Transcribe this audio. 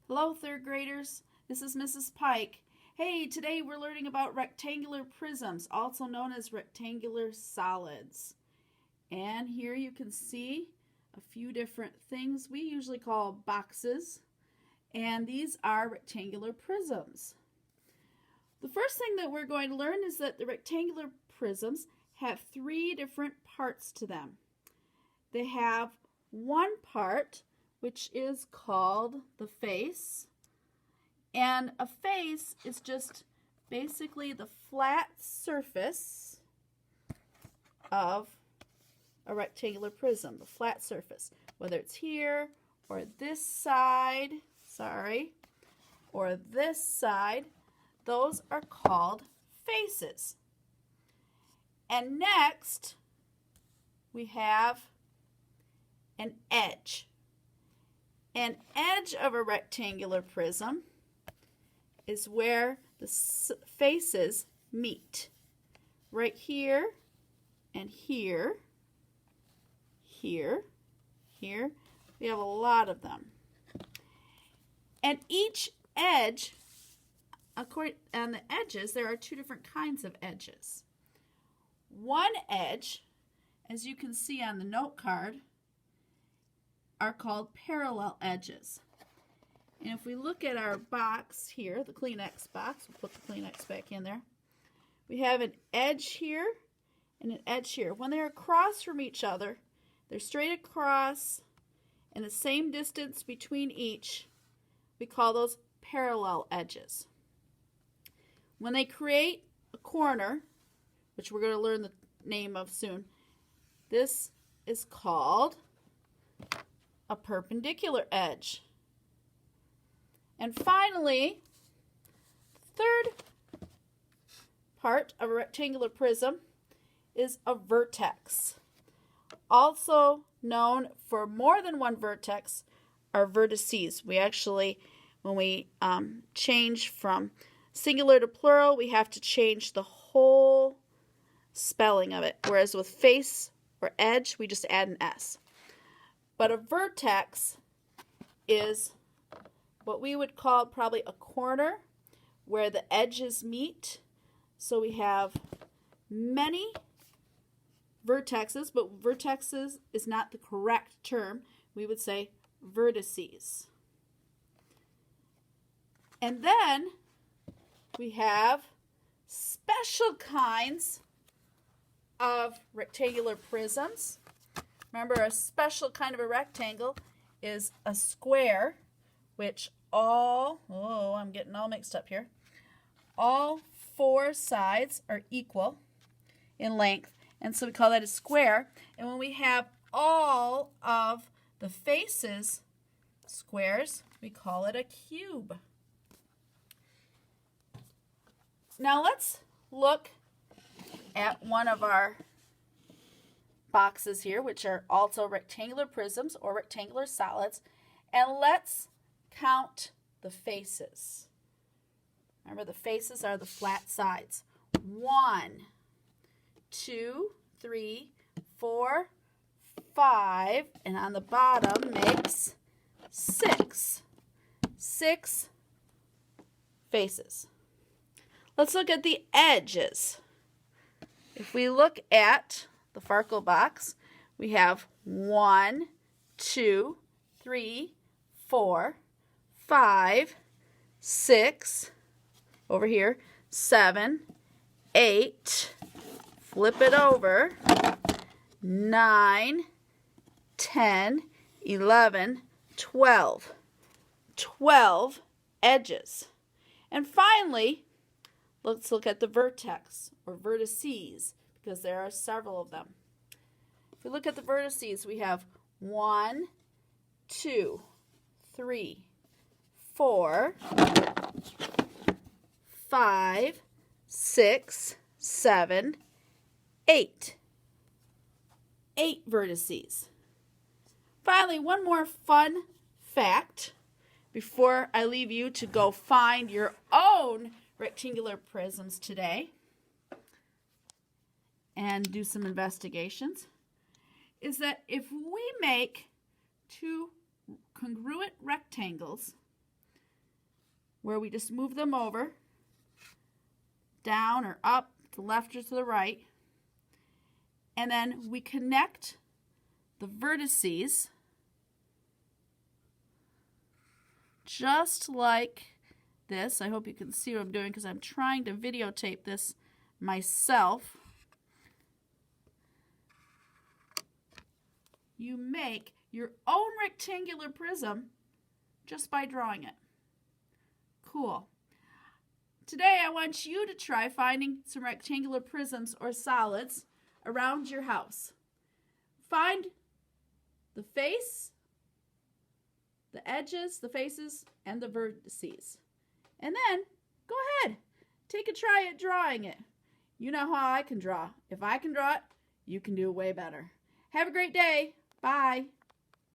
Hello, third graders. This is Mrs. Pike. Hey, today we're learning about rectangular prisms, also known as rectangular solids. And here you can see a few different things we usually call boxes. And these are rectangular prisms. The first thing that we're going to learn is that the rectangular prisms have three different parts to them. They have one part which is called the face. And a face is just basically the flat surface of a rectangular prism, the flat surface. Whether it's here or this side, or this side, those are called faces. And next, we have an edge. An edge of a rectangular prism is where the faces meet. Right here and here, here. We have a lot of them. And each edge, on the edges, there are two different kinds of edges. One edge, as you can see on the note card, are called parallel edges. And if we look at our box here, the Kleenex box, we'll put the Kleenex back in there. We have an edge here and an edge here. When they're across from each other, they're straight across and the same distance between each, we call those parallel edges. When they create a corner, which we're going to learn the name of soon, this is called a perpendicular edge. And finally, the third part of a rectangular prism is a vertex. Also known for more than one vertex are vertices. We actually, when we change from singular to plural, we have to change the whole spelling of it. Whereas with face or edge, we just add an S. But a vertex is what we would call probably a corner where the edges meet. So we have many vertexes, but vertexes is not the correct term. We would say vertices. And then we have special kinds of rectangular prisms. Remember, a special kind of a rectangle is a square, which I'm getting all mixed up here. All four sides are equal in length, and so we call that a square. And when we have all of the faces squares, we call it a cube. Now let's look at one of our boxes here, which are also rectangular prisms or rectangular solids, and let's count the faces. Remember, the faces are the flat sides. 1, 2, 3, 4, 5, and on the bottom makes 6. 6 faces. Let's look at the edges. If we look at the Farkle box, we have 1, 2, 3, 4, 5, 6, over here, 7, 8, flip it over, 9, 10, 11, 12. 12 edges. And finally, let's look at the vertex or vertices, because there are several of them. If we look at the vertices, we have 1, 2, 3, 4, 5, 6, 7, 8. 8 vertices. Finally, one more fun fact before I leave you to go find your own rectangular prisms today and do some investigations, is that if we make two congruent rectangles where we just move them over, down or up, to the left or to the right. And then we connect the vertices just like this. I hope you can see what I'm doing because I'm trying to videotape this myself. You make your own rectangular prism just by drawing it. Cool. Today I want you to try finding some rectangular prisms or solids around your house. Find the face, the edges, the faces, and the vertices. And then go ahead, take a try at drawing it. You know how I can draw. If I can draw it, you can do way better. Have a great day. Bye.